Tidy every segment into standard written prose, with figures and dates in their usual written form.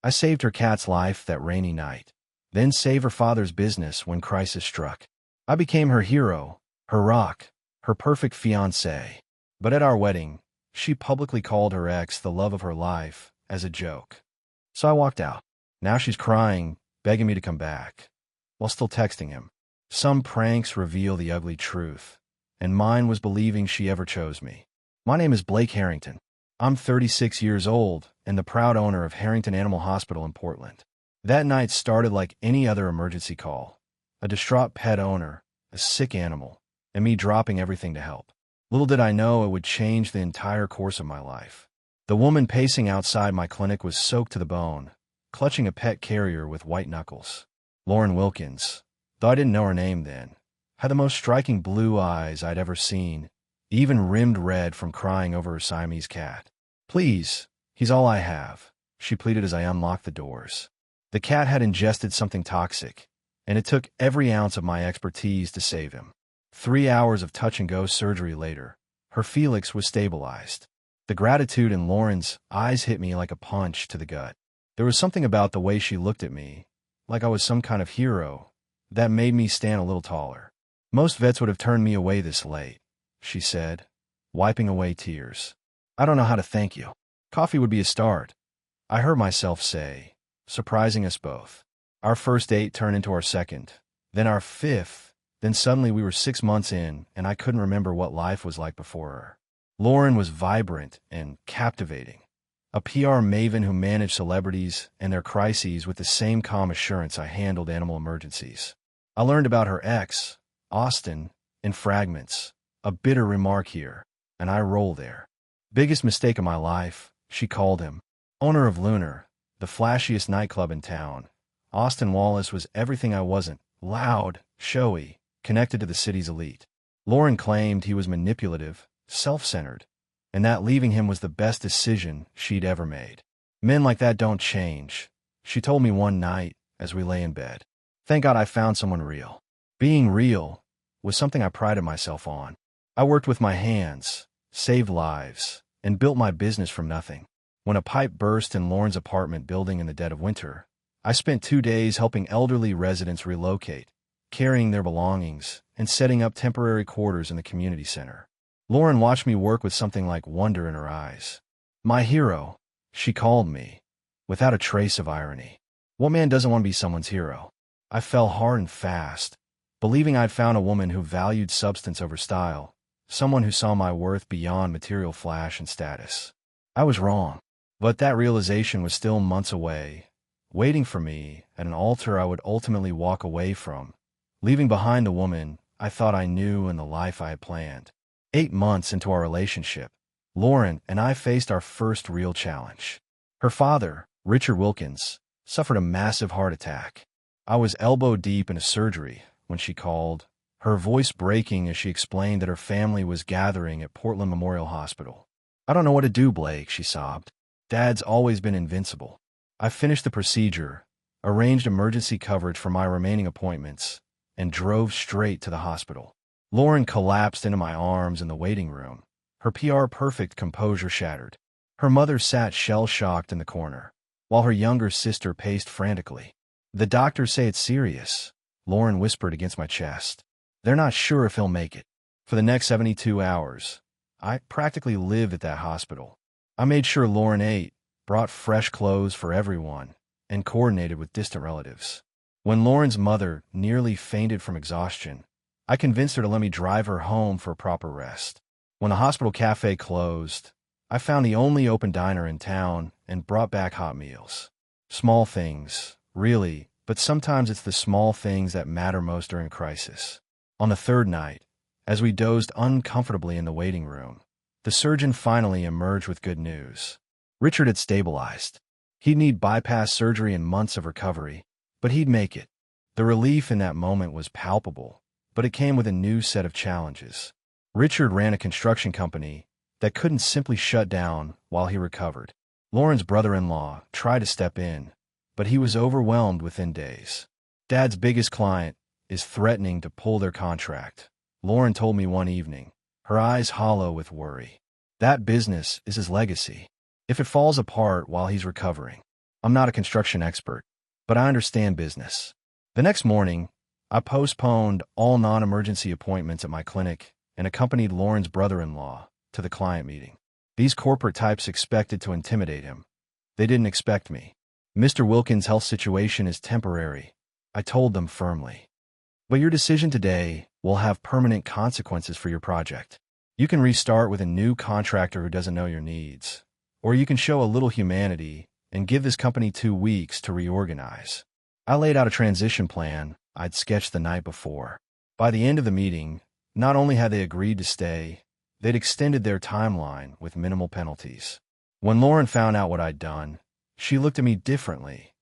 I saved her cat's life that rainy night, then saved her father's business when crisis struck. I became her hero, her rock, her perfect fiancé. But at our wedding, she publicly called her ex the love of her life as a joke. So I walked out. Now she's crying, begging me to come back, while still texting him. Some pranks reveal the ugly truth, and mine was believing she ever chose me. My name is Blake Harrington. I'm 36 years old and the proud owner of Harrington Animal Hospital in Portland. That night started like any other emergency call. A distraught pet owner, a sick animal, and me dropping everything to help. Little did I know it would change the entire course of my life. The woman pacing outside my clinic was soaked to the bone, clutching a pet carrier with white knuckles. Lauren Wilkins, though I didn't know her name then, had the most striking blue eyes I'd ever seen, even rimmed red from crying over her Siamese cat. "Please, he's all I have," she pleaded as I unlocked the doors. The cat had ingested something toxic, and it took every ounce of my expertise to save him. 3 hours of touch-and-go surgery later, her Felix was stabilized. The gratitude in Lauren's eyes hit me like a punch to the gut. There was something about the way she looked at me, like I was some kind of hero, that made me stand a little taller. "Most vets would have turned me away this late," she said, wiping away tears. "I don't know how to thank you. Coffee would be a start," I heard myself say, surprising us both. Our first date turned into our second, then our fifth, then suddenly we were 6 months in, and I couldn't remember what life was like before her. Lauren was vibrant and captivating, a PR maven who managed celebrities and their crises with the same calm assurance I handled animal emergencies. I learned about her ex, Austin, in fragments, a bitter remark here, and I roll there. "Biggest mistake of my life," she called him. Owner of Lunar, the flashiest nightclub in town, Austin Wallace was everything I wasn't: loud, showy, connected to the city's elite. Lauren claimed he was manipulative, self-centered, and that leaving him was the best decision she'd ever made. "Men like that don't change," she told me one night as we lay in bed. Thank God I found someone real. Being real was something I prided myself on. I worked with my hands, saved lives, and built my business from nothing. When a pipe burst in Lauren's apartment building in the dead of winter, I spent 2 days helping elderly residents relocate, carrying their belongings, and setting up temporary quarters in the community center. Lauren watched me work with something like wonder in her eyes. "My hero," she called me, without a trace of irony. What man doesn't want to be someone's hero? I fell hard and fast, believing I'd found a woman who valued substance over style, someone who saw my worth beyond material flash and status. I was wrong, but that realization was still months away, waiting for me at an altar I would ultimately walk away from, leaving behind the woman I thought I knew and the life I had planned. 8 months into our relationship, Lauren and I faced our first real challenge. Her father, Richard Wilkins, suffered a massive heart attack. I was elbow deep in a surgery when she called, her voice breaking as she explained that her family was gathering at Portland Memorial Hospital. "I don't know what to do, Blake," she sobbed. "Dad's always been invincible." I finished the procedure, arranged emergency coverage for my remaining appointments, and drove straight to the hospital. Lauren collapsed into my arms in the waiting room, her PR-perfect composure shattered. Her mother sat shell-shocked in the corner, while her younger sister paced frantically. "The doctors say it's serious," Lauren whispered against my chest. "They're not sure if he'll make it." For the next 72 hours, I practically lived at that hospital. I made sure Lauren ate, brought fresh clothes for everyone, and coordinated with distant relatives. When Lauren's mother nearly fainted from exhaustion, I convinced her to let me drive her home for a proper rest. When the hospital cafe closed, I found the only open diner in town and brought back hot meals. Small things, really, but sometimes it's the small things that matter most during a crisis. On the third night, as we dozed uncomfortably in the waiting room, the surgeon finally emerged with good news. Richard had stabilized. He'd need bypass surgery and months of recovery, but he'd make it. The relief in that moment was palpable, but it came with a new set of challenges. Richard ran a construction company that couldn't simply shut down while he recovered. Lauren's brother-in-law tried to step in, but he was overwhelmed within days. "Dad's biggest client is threatening to pull their contract," Lauren told me one evening, her eyes hollow with worry. "That business is his legacy. If it falls apart while he's recovering, I'm not a construction expert, but I understand business. The next morning, I postponed all non-emergency appointments at my clinic and accompanied Lauren's brother-in-law to the client meeting. These corporate types expected to intimidate him. They didn't expect me. Mr. Wilkins' health situation is temporary, I told them firmly. But your decision today will have permanent consequences for your project. You can restart with a new contractor who doesn't know your needs, or you can show a little humanity and give this company 2 weeks to reorganize. I laid out a transition plan I'd sketched the night before. By the end of the meeting, not only had they agreed to stay, they'd extended their timeline with minimal penalties. When Lauren found out what I'd done, she looked at me differently,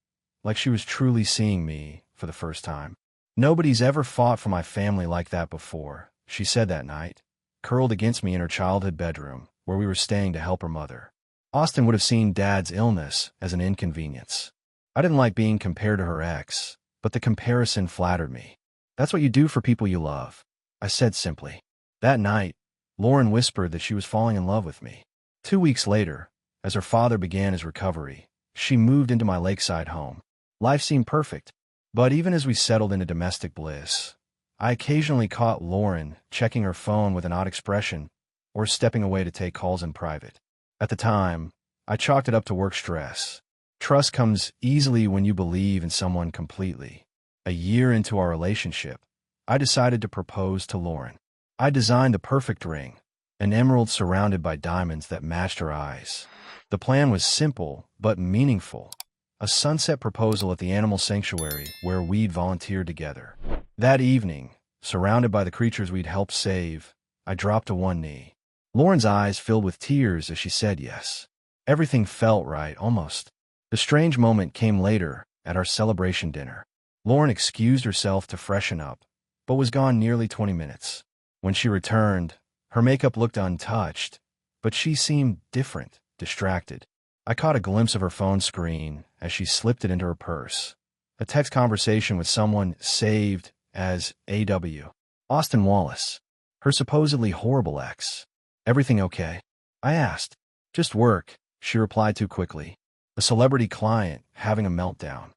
like she was truly seeing me for the first time. Nobody's ever fought for my family like that before, she said that night, curled against me in her childhood bedroom, where we were staying to help her mother. Austin would have seen Dad's illness as an inconvenience. I didn't like being compared to her ex, but the comparison flattered me. That's what you do for people you love, I said simply. That night, Lauren whispered that she was falling in love with me. 2 weeks later, as her father began his recovery, she moved into my lakeside home. Life seemed perfect, but even as we settled into domestic bliss, I occasionally caught Lauren checking her phone with an odd expression or stepping away to take calls in private. At the time, I chalked it up to work stress. Trust comes easily when you believe in someone completely. A year into our relationship, I decided to propose to Lauren. I designed the perfect ring, an emerald surrounded by diamonds that matched her eyes. The plan was simple but meaningful. A sunset proposal at the animal sanctuary where we'd volunteered together. That evening, surrounded by the creatures we'd helped save, I dropped to one knee. Lauren's eyes filled with tears as she said yes. Everything felt right, almost. The strange moment came later at our celebration dinner. Lauren excused herself to freshen up, but was gone nearly 20 minutes. When she returned, her makeup looked untouched, but she seemed different, distracted. I caught a glimpse of her phone screen as she slipped it into her purse. A text conversation with someone saved as A.W. Austin Wallace, her supposedly horrible ex. Everything okay? I asked. Just work, she replied too quickly. A celebrity client having a meltdown.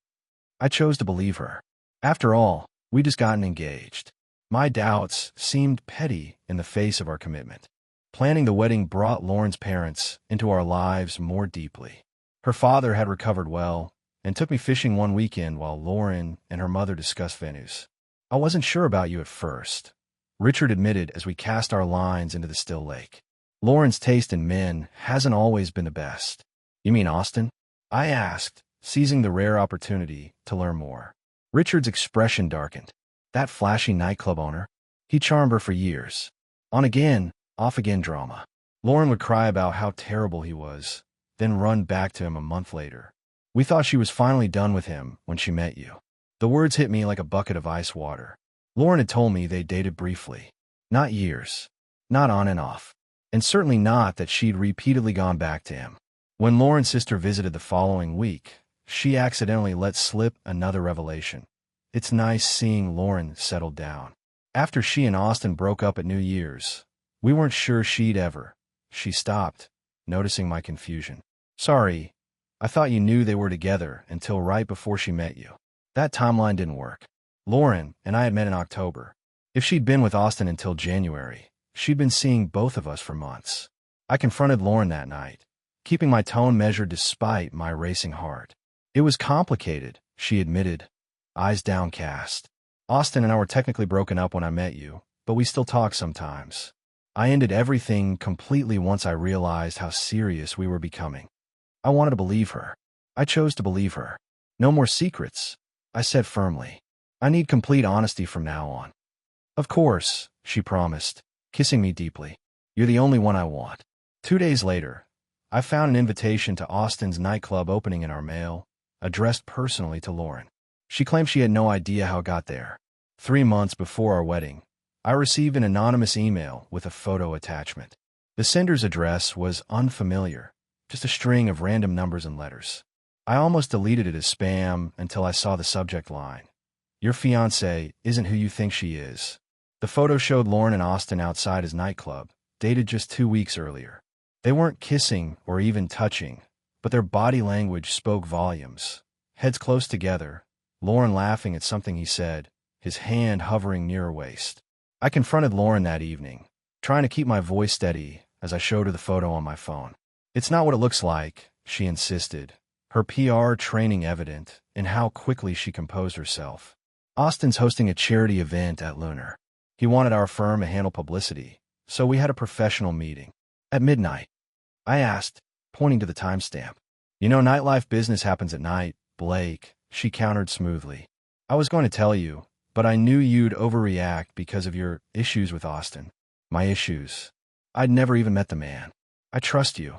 I chose to believe her. After all, we'd just gotten engaged. My doubts seemed petty in the face of our commitment. Planning the wedding brought Lauren's parents into our lives more deeply. Her father had recovered well and took me fishing one weekend while Lauren and her mother discussed venues. I wasn't sure about you at first, Richard admitted as we cast our lines into the still lake. Lauren's taste in men hasn't always been the best. You mean Austin? I asked, seizing the rare opportunity to learn more. Richard's expression darkened. That flashy nightclub owner? He charmed her for years. On again, off-again drama. Lauren would cry about how terrible he was, then run back to him a month later. We thought she was finally done with him when she met you. The words hit me like a bucket of ice water. Lauren had told me they dated briefly. Not years. Not on and off. And certainly not that she'd repeatedly gone back to him. When Lauren's sister visited the following week, she accidentally let slip another revelation. It's nice seeing Lauren settle down. After she and Austin broke up at New Year's, we weren't sure she'd ever. She stopped, noticing my confusion. Sorry, I thought you knew they were together until right before she met you. That timeline didn't work. Lauren and I had met in October. If she'd been with Austin until January, she'd been seeing both of us for months. I confronted Lauren that night, keeping my tone measured despite my racing heart. It was complicated, she admitted, eyes downcast. Austin and I were technically broken up when I met you, but we still talk sometimes. I ended everything completely once I realized how serious we were becoming. I wanted to believe her. I chose to believe her. No more secrets, I said firmly. I need complete honesty from now on. Of course, she promised, kissing me deeply. You're the only one I want. 2 days later, I found an invitation to Austin's nightclub opening in our mail, addressed personally to Lauren. She claimed she had no idea how it got there. 3 months before our wedding, I received an anonymous email with a photo attachment. The sender's address was unfamiliar, just a string of random numbers and letters. I almost deleted it as spam until I saw the subject line. Your fiancée isn't who you think she is. The photo showed Lauren and Austin outside his nightclub, dated just 2 weeks earlier. They weren't kissing or even touching, but their body language spoke volumes. Heads close together, Lauren laughing at something he said, his hand hovering near her waist. I confronted Lauren that evening, trying to keep my voice steady as I showed her the photo on my phone. "It's not what it looks like," she insisted, her PR training evident in how quickly she composed herself. "Austin's hosting a charity event at Lunar. He wanted our firm to handle publicity, so we had a professional meeting. At midnight." I asked, pointing to the timestamp. "You know, nightlife business happens at night, Blake," she countered smoothly. "I was going to tell you, but I knew you'd overreact because of your issues with Austin." "My issues? I'd never even met the man. I trust you,"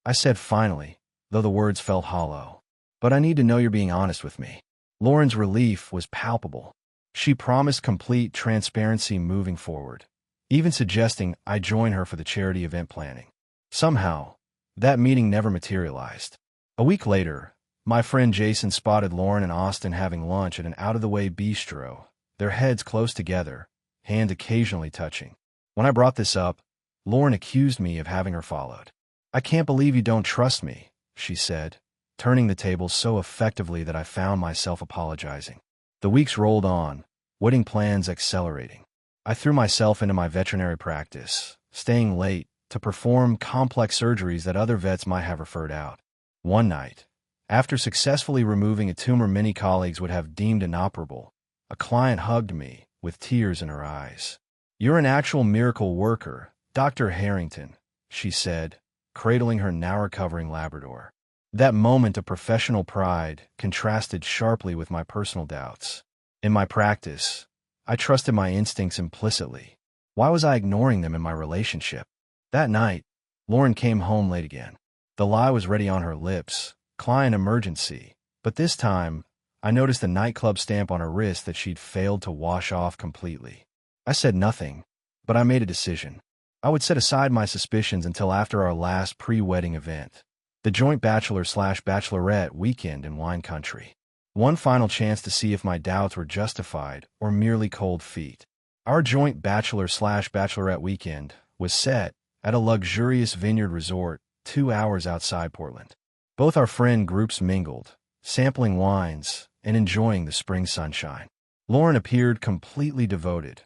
I said finally, though the words felt hollow. "But I need to know you're being honest with me." Lauren's relief was palpable. She promised complete transparency moving forward, even suggesting I join her for the charity event planning. Somehow, that meeting never materialized. A week later, my friend Jason spotted Lauren and Austin having lunch at an out-of-the-way bistro, their heads close together, hands occasionally touching. When I brought this up, Lauren accused me of having her followed. "I can't believe you don't trust me," she said, turning the table so effectively that I found myself apologizing. The weeks rolled on, wedding plans accelerating. I threw myself into my veterinary practice, staying late to perform complex surgeries that other vets might have referred out. One night, after successfully removing a tumor many colleagues would have deemed inoperable, a client hugged me with tears in her eyes. "You're an actual miracle worker, Dr. Harrington," she said, cradling her now-recovering Labrador. That moment of professional pride contrasted sharply with my personal doubts. In my practice, I trusted my instincts implicitly. Why was I ignoring them in my relationship? That night, Lauren came home late again. The lie was ready on her lips, client emergency, but this time, I noticed the nightclub stamp on her wrist that she'd failed to wash off completely. I said nothing, but I made a decision. I would set aside my suspicions until after our last pre-wedding event, the joint bachelor/bachelorette weekend in wine country. One final chance to see if my doubts were justified or merely cold feet. Our joint bachelor/bachelorette weekend was set at a luxurious vineyard resort 2 hours outside Portland. Both our friend groups mingled, sampling wines and enjoying the spring sunshine. Lauren appeared completely devoted,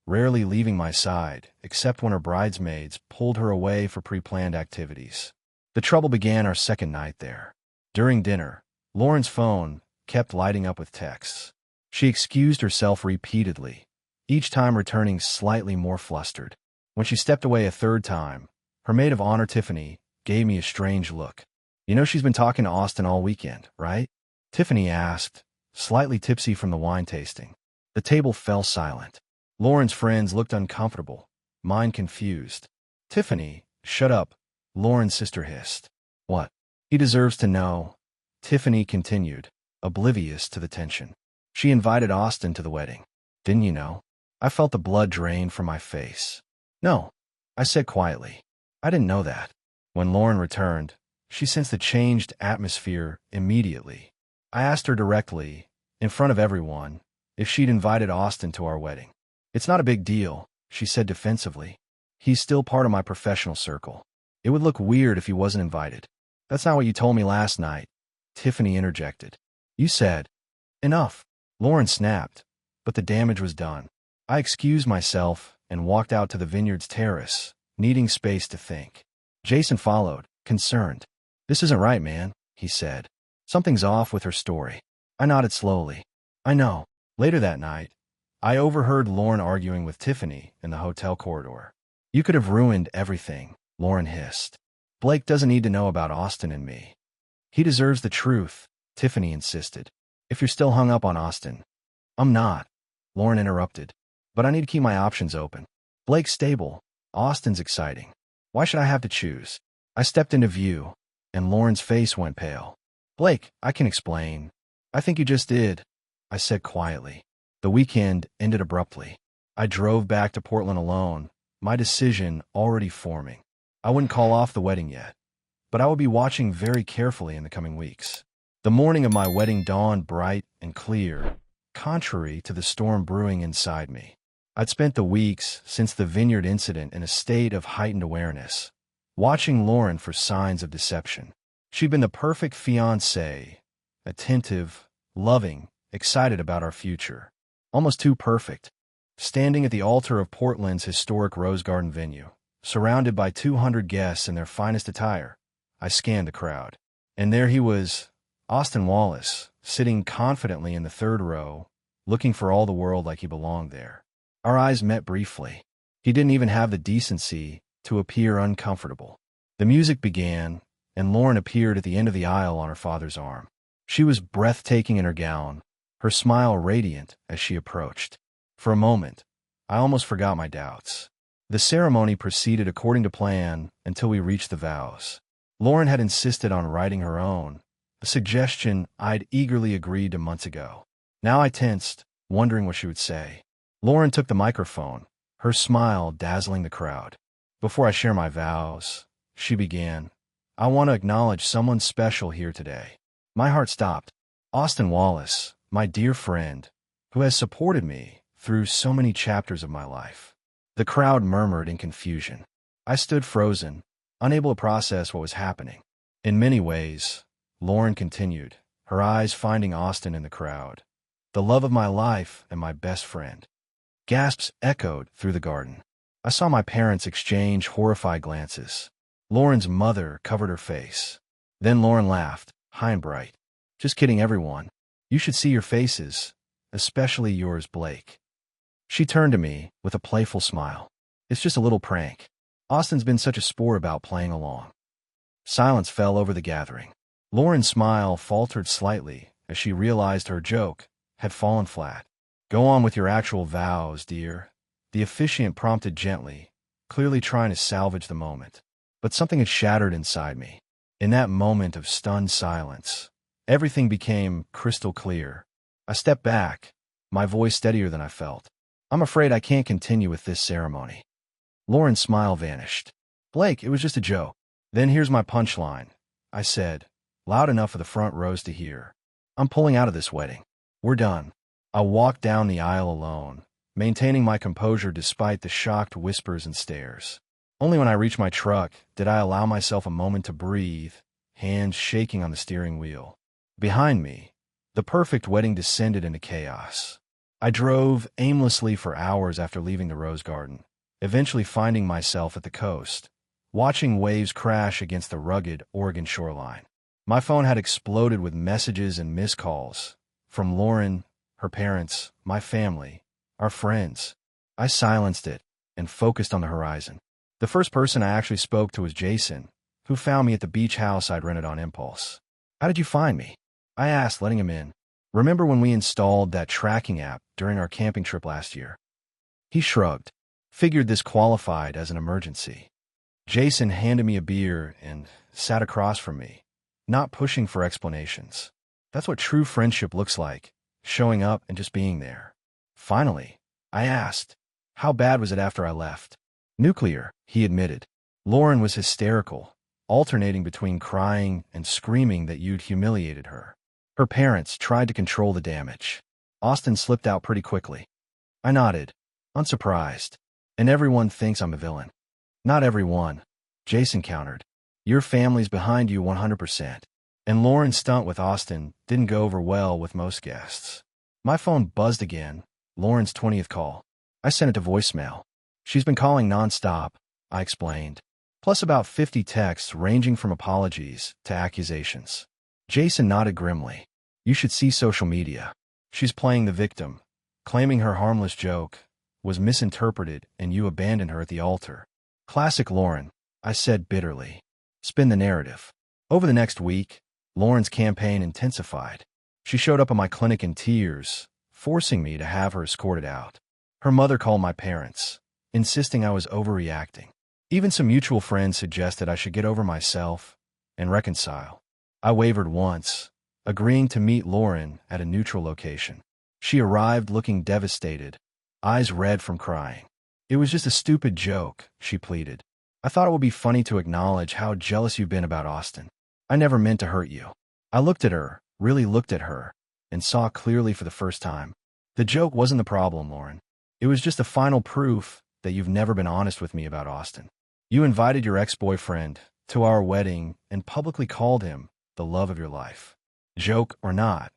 rarely leaving my side except when her bridesmaids pulled her away for pre-planned activities. The trouble began our second night there. During dinner, Lauren's phone kept lighting up with texts. She excused herself repeatedly, each time returning slightly more flustered. When she stepped away a third time, her maid of honor, Tiffany, gave me a strange look. "You know she's been talking to Austin all weekend, right?" Tiffany asked, slightly tipsy from the wine tasting. The table fell silent. Lauren's friends looked uncomfortable, mine confused. "Tiffany, shut up," Lauren's sister hissed. "What?" "He deserves to know," Tiffany continued, oblivious to the tension. "She invited Austin to the wedding. Didn't you know?" I felt the blood drain from my face. "No," I said quietly. "I didn't know that." When Lauren returned, she sensed the changed atmosphere immediately. I asked her directly, in front of everyone, if she'd invited Austin to our wedding. "It's not a big deal," she said defensively. "He's still part of my professional circle. It would look weird if he wasn't invited." "That's not what you told me last night," Tiffany interjected. "You said..." "Enough," Lauren snapped, but the damage was done. I excused myself and walked out to the vineyard's terrace, needing space to think. Jason followed, concerned. "This isn't right, man," he said. "Something's off with her story." I nodded slowly. "I know." Later that night, I overheard Lauren arguing with Tiffany in the hotel corridor. "You could have ruined everything," Lauren hissed. "Blake doesn't need to know about Austin and me." "He deserves the truth," Tiffany insisted. "If you're still hung up on Austin..." "I'm not," Lauren interrupted. "But I need to keep my options open. Blake's stable. Austin's exciting. Why should I have to choose?" I stepped into view, and Lauren's face went pale. "Blake, I can explain." "I think you just did," I said quietly. The weekend ended abruptly. I drove back to Portland alone, my decision already forming. I wouldn't call off the wedding yet, but I would be watching very carefully in the coming weeks. The morning of my wedding dawned bright and clear, contrary to the storm brewing inside me. I'd spent the weeks since the vineyard incident in a state of heightened awareness, watching Lauren for signs of deception. She'd been the perfect fiancée, attentive, loving, excited about our future. Almost too perfect. Standing at the altar of Portland's historic Rose Garden venue, surrounded by 200 guests in their finest attire, I scanned the crowd. And there he was, Austin Wallace, sitting confidently in the third row, looking for all the world like he belonged there. Our eyes met briefly. He didn't even have the decency to appear uncomfortable. The music began, and Lauren appeared at the end of the aisle on her father's arm. She was breathtaking in her gown, her smile radiant as she approached. For a moment, I almost forgot my doubts. The ceremony proceeded according to plan until we reached the vows. Lauren had insisted on writing her own, a suggestion I'd eagerly agreed to months ago. Now I tensed, wondering what she would say. Lauren took the microphone, her smile dazzling the crowd. Before I share my vows, she began, I want to acknowledge someone special here today. My heart stopped. Austin Wallace, my dear friend, who has supported me through so many chapters of my life. The crowd murmured in confusion. I stood frozen, unable to process what was happening. In many ways, Lauren continued, her eyes finding Austin in the crowd. The love of my life and my best friend. Gasps echoed through the garden. I saw my parents exchange horrified glances. Lauren's mother covered her face. Then Lauren laughed, high and bright. Just kidding, everyone. You should see your faces, especially yours, Blake. She turned to me with a playful smile. It's just a little prank. Austin's been such a sport about playing along. Silence fell over the gathering. Lauren's smile faltered slightly as she realized her joke had fallen flat. Go on with your actual vows, dear. The officiant prompted gently, clearly trying to salvage the moment. But something had shattered inside me. In that moment of stunned silence, everything became crystal clear. I stepped back, my voice steadier than I felt. I'm afraid I can't continue with this ceremony. Lauren's smile vanished. Blake, it was just a joke. Then here's my punchline, I said, loud enough for the front rows to hear. I'm pulling out of this wedding. We're done. I walked down the aisle alone, maintaining my composure despite the shocked whispers and stares. Only when I reached my truck did I allow myself a moment to breathe, hands shaking on the steering wheel. Behind me, the perfect wedding descended into chaos. I drove aimlessly for hours after leaving the Rose Garden, eventually finding myself at the coast, watching waves crash against the rugged Oregon shoreline. My phone had exploded with messages and missed calls from Lauren, her parents, my family, our friends. I silenced it and focused on the horizon. The first person I actually spoke to was Jason, who found me at the beach house I'd rented on impulse. How did you find me? I asked, letting him in. Remember when we installed that tracking app during our camping trip last year? He shrugged, figured this qualified as an emergency. Jason handed me a beer and sat across from me, not pushing for explanations. That's what true friendship looks like, showing up and just being there. Finally, I asked, how bad was it after I left? Nuclear, he admitted. Lauren was hysterical, alternating between crying and screaming that you'd humiliated her. Her parents tried to control the damage. Austin slipped out pretty quickly. I nodded, unsurprised. And everyone thinks I'm a villain. Not everyone, Jason countered. Your family's behind you 100%. And Lauren's stunt with Austin didn't go over well with most guests. My phone buzzed again, Lauren's 20th call. I sent it to voicemail. She's been calling nonstop, I explained. Plus about 50 texts ranging from apologies to accusations. Jason nodded grimly. You should see social media. She's playing the victim, claiming her harmless joke was misinterpreted and you abandoned her at the altar. Classic Lauren, I said bitterly. Spin the narrative. Over the next week, Lauren's campaign intensified. She showed up at my clinic in tears, forcing me to have her escorted out. Her mother called my parents, insisting I was overreacting. Even some mutual friends suggested I should get over myself and reconcile. I wavered once, agreeing to meet Lauren at a neutral location. She arrived looking devastated, eyes red from crying. It was just a stupid joke, she pleaded. I thought it would be funny to acknowledge how jealous you've been about Austin. I never meant to hurt you. I looked at her, really looked at her, and saw clearly for the first time. The joke wasn't the problem, Lauren. It was just the final proof that you've never been honest with me about Austin. You invited your ex-boyfriend to our wedding and publicly called him the love of your life. Joke or not,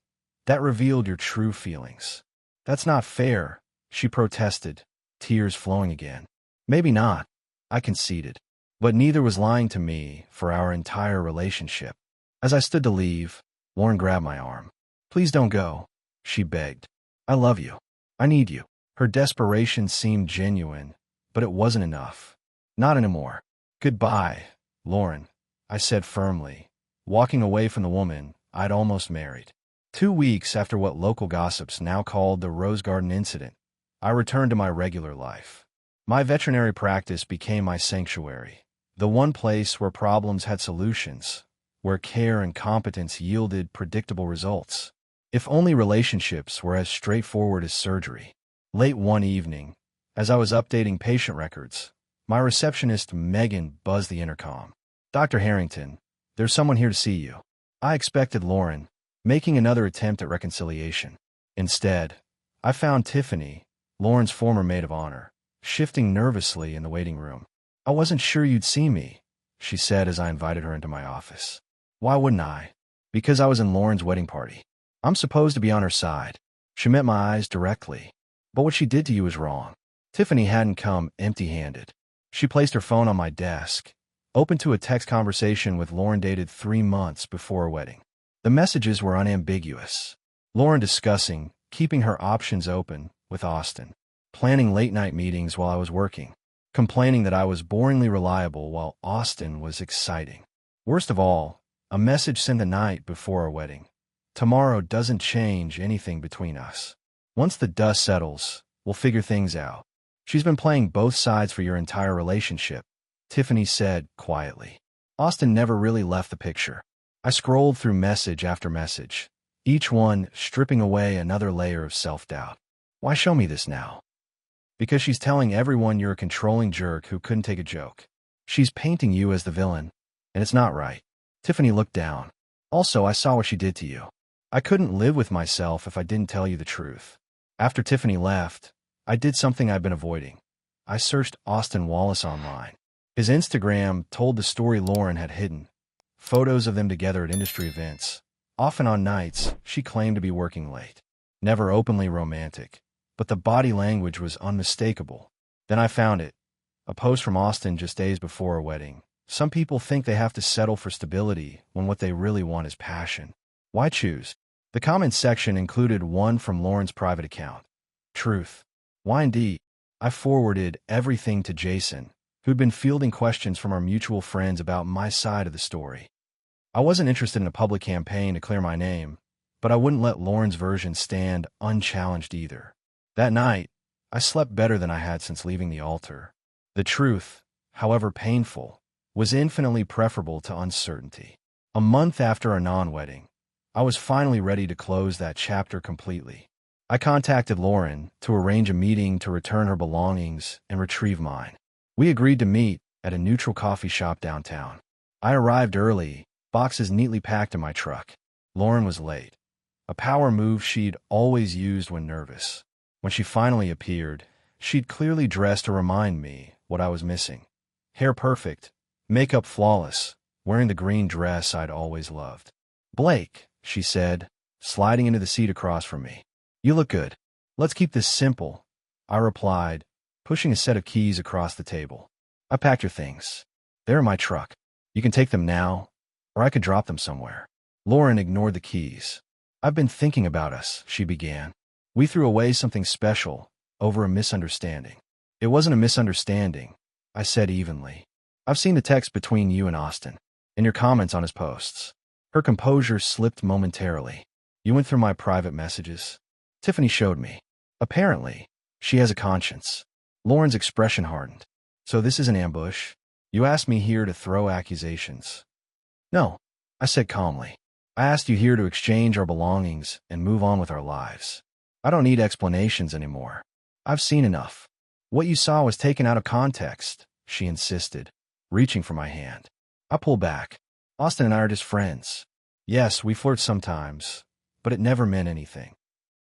that revealed your true feelings. That's not fair, she protested, tears flowing again. Maybe not, I conceded. But neither was lying to me for our entire relationship. As I stood to leave, Lauren grabbed my arm. Please don't go, she begged. I love you. I need you. Her desperation seemed genuine, but it wasn't enough. Not anymore. Goodbye, Lauren, I said firmly, walking away from the woman I'd almost married. 2 weeks after what local gossips now called the Rose Garden incident, I returned to my regular life. My veterinary practice became my sanctuary, the one place where problems had solutions, where care and competence yielded predictable results. If only relationships were as straightforward as surgery. Late one evening, as I was updating patient records, my receptionist Megan buzzed the intercom. Dr. Harrington, there's someone here to see you. I expected Lauren, making another attempt at reconciliation. Instead, I found Tiffany, Lauren's former maid of honor, shifting nervously in the waiting room. I wasn't sure you'd see me, she said as I invited her into my office. Why wouldn't I? Because I was in Lauren's wedding party. I'm supposed to be on her side. She met my eyes directly. But what she did to you is wrong. Tiffany hadn't come empty-handed. She placed her phone on my desk, open to a text conversation with Lauren dated 3 months before her wedding. The messages were unambiguous. Lauren discussing keeping her options open with Austin, planning late-night meetings while I was working, complaining that I was boringly reliable while Austin was exciting. Worst of all, a message sent the night before our wedding. Tomorrow doesn't change anything between us. Once the dust settles, we'll figure things out. She's been playing both sides for your entire relationship, Tiffany said quietly. Austin never really left the picture. I scrolled through message after message, each one stripping away another layer of self-doubt. Why show me this now? Because she's telling everyone you're a controlling jerk who couldn't take a joke. She's painting you as the villain, and it's not right. Tiffany looked down. Also, I saw what she did to you. I couldn't live with myself if I didn't tell you the truth. After Tiffany left, I did something I've been avoiding. I searched Austin Wallace online. His Instagram told the story Lauren had hidden. Photos of them together at industry events, often on nights she claimed to be working late. Never openly romantic, but the body language was unmistakable. Then I found it, a post from Austin just days before her wedding. Some people think they have to settle for stability when what they really want is passion. Why choose? The comments section included one from Lauren's private account. Truth. Why indeed? I forwarded everything to Jason, who'd been fielding questions from our mutual friends about my side of the story. I wasn't interested in a public campaign to clear my name, but I wouldn't let Lauren's version stand unchallenged either. That night, I slept better than I had since leaving the altar. The truth, however painful, was infinitely preferable to uncertainty. A month after our non-wedding, I was finally ready to close that chapter completely. I contacted Lauren to arrange a meeting to return her belongings and retrieve mine. We agreed to meet at a neutral coffee shop downtown. I arrived early, boxes neatly packed in my truck. Lauren was late, a power move she'd always used when nervous. When she finally appeared, she'd clearly dressed to remind me what I was missing. Hair perfect, makeup flawless, wearing the green dress I'd always loved. "Blake," she said, sliding into the seat across from me. "You look good. Let's keep this simple," I replied, pushing a set of keys across the table. "I packed your things. They're in my truck. You can take them now, or I could drop them somewhere." Lauren ignored the keys. "I've been thinking about us," she began. "We threw away something special over a misunderstanding." "It wasn't a misunderstanding," I said evenly. "I've seen the text between you and Austin, and your comments on his posts." Her composure slipped momentarily. "You went through my private messages?" Tiffany showed me. Apparently, she has a conscience. Lauren's expression hardened. "So this is an ambush? You asked me here to throw accusations." "No," I said calmly. "I asked you here to exchange our belongings and move on with our lives. I don't need explanations anymore. I've seen enough." "What you saw was taken out of context," she insisted, reaching for my hand. I pulled back. "Austin and I are just friends. Yes, we flirt sometimes, but it never meant anything."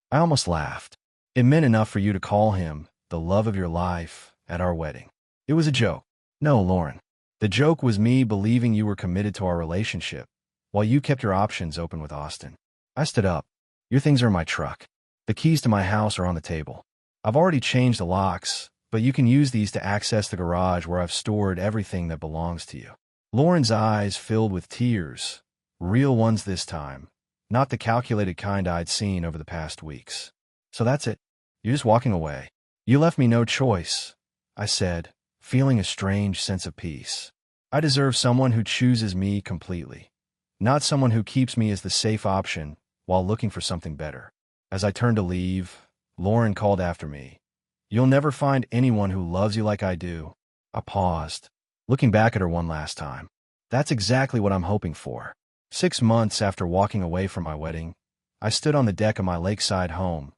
I almost laughed. "It meant enough for you to call him the love of your life at our wedding. It was a joke." "No, Lauren. The joke was me believing you were committed to our relationship, while you kept your options open with Austin. I stood up. Your things are in my truck. The keys to my house are on the table. I've already changed the locks, but you can use these to access the garage where I've stored everything that belongs to you. Lauren's eyes filled with tears, real ones this time, not the calculated kind I'd seen over the past weeks. So that's it. You're just walking away. You left me no choice, I said, feeling a strange sense of peace. I deserve someone who chooses me completely, not someone who keeps me as the safe option while looking for something better. As I turned to leave, Lauren called after me. You'll never find anyone who loves you like I do. I paused, looking back at her one last time. That's exactly what I'm hoping for. 6 months after walking away from my wedding, I stood on the deck of my lakeside home,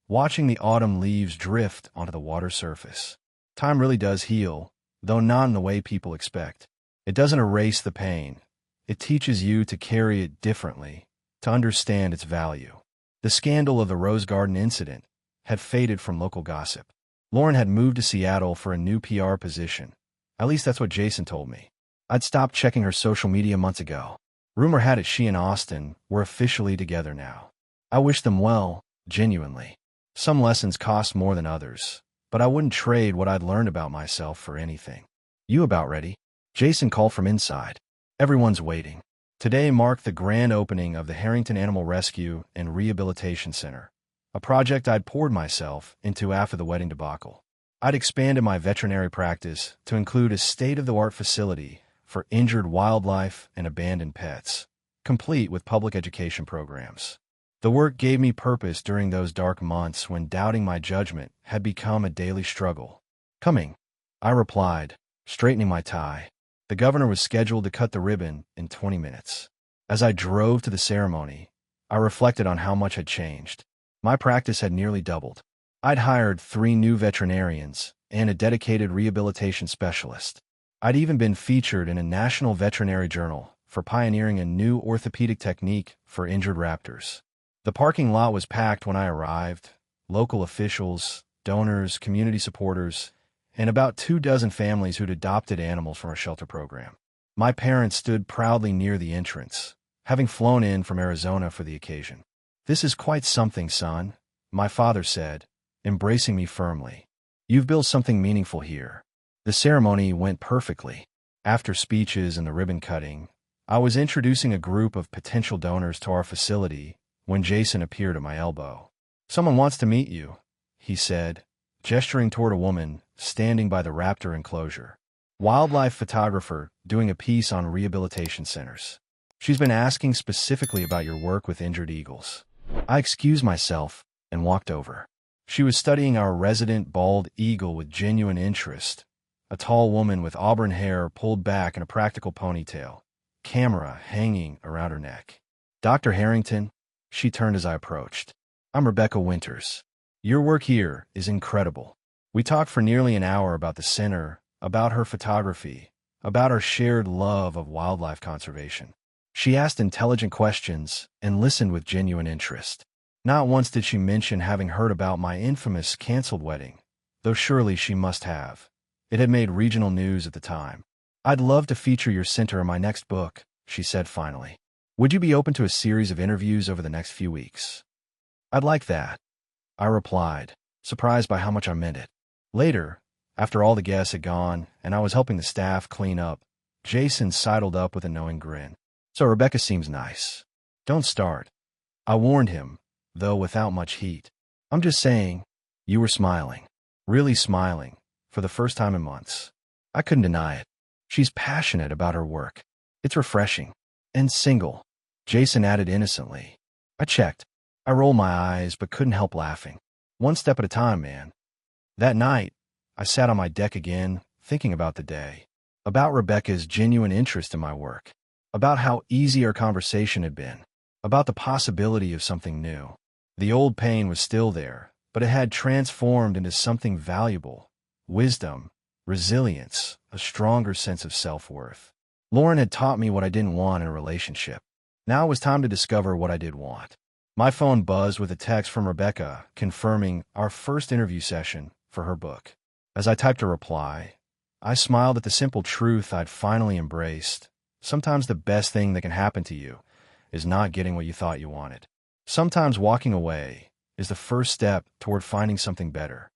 watching the autumn leaves drift onto the water surface. Time really does heal, though not in the way people expect. It doesn't erase the pain. It teaches you to carry it differently, to understand its value. The scandal of the Rose Garden incident had faded from local gossip. Lauren had moved to Seattle for a new PR position. At least that's what Jason told me. I'd stopped checking her social media months ago. Rumor had it she and Austin were officially together now. I wished them well, genuinely. Some lessons cost more than others, but I wouldn't trade what I'd learned about myself for anything. You about ready? Jason called from inside. Everyone's waiting. Today marked the grand opening of the Harrington Animal Rescue and Rehabilitation Center, a project I'd poured myself into after the wedding debacle. I'd expanded my veterinary practice to include a state-of-the-art facility for injured wildlife and abandoned pets, complete with public education programs. The work gave me purpose during those dark months when doubting my judgment had become a daily struggle. Coming, I replied, straightening my tie. The governor was scheduled to cut the ribbon in 20 minutes. As I drove to the ceremony, I reflected on how much had changed. My practice had nearly doubled. I'd hired 3 new veterinarians and a dedicated rehabilitation specialist. I'd even been featured in a national veterinary journal for pioneering a new orthopedic technique for injured raptors. The parking lot was packed when I arrived. Local officials, donors, community supporters, and about 24 families who'd adopted animals from our shelter program. My parents stood proudly near the entrance, having flown in from Arizona for the occasion. This is quite something, son, my father said, embracing me firmly. You've built something meaningful here. The ceremony went perfectly. After speeches and the ribbon cutting, I was introducing a group of potential donors to our facility when Jason appeared at my elbow. Someone wants to meet you, he said, gesturing toward a woman standing by the raptor enclosure. Wildlife photographer doing a piece on rehabilitation centers. She's been asking specifically about your work with injured eagles. I excused myself and walked over. She was studying our resident bald eagle with genuine interest, a tall woman with auburn hair pulled back in a practical ponytail, camera hanging around her neck. Dr. Harrington, she turned as I approached. I'm Rebecca Winters. Your work here is incredible. We talked for nearly an hour about the center, about her photography, about our shared love of wildlife conservation. She asked intelligent questions and listened with genuine interest. Not once did she mention having heard about my infamous canceled wedding, though surely she must have. It had made regional news at the time. I'd love to feature your center in my next book, she said finally. Would you be open to a series of interviews over the next few weeks? I'd like that, I replied, surprised by how much I meant it. Later, after all the guests had gone and I was helping the staff clean up, Jason sidled up with a knowing grin. So Rebecca seems nice. Don't start. I warned him, though without much heat. I'm just saying, you were smiling. Really smiling, for the first time in months. I couldn't deny it. She's passionate about her work. It's refreshing. And single, Jason added innocently. I checked. I rolled my eyes but couldn't help laughing. One step at a time, man. That night, I sat on my deck again, thinking about the day, about Rebecca's genuine interest in my work, about how easy our conversation had been, about the possibility of something new. The old pain was still there, but it had transformed into something valuable: wisdom, resilience, a stronger sense of self-worth. Lauren had taught me what I didn't want in a relationship. Now it was time to discover what I did want. My phone buzzed with a text from Rebecca confirming our first interview session for her book. As I typed a reply, I smiled at the simple truth I'd finally embraced. Sometimes the best thing that can happen to you is not getting what you thought you wanted. Sometimes walking away is the first step toward finding something better.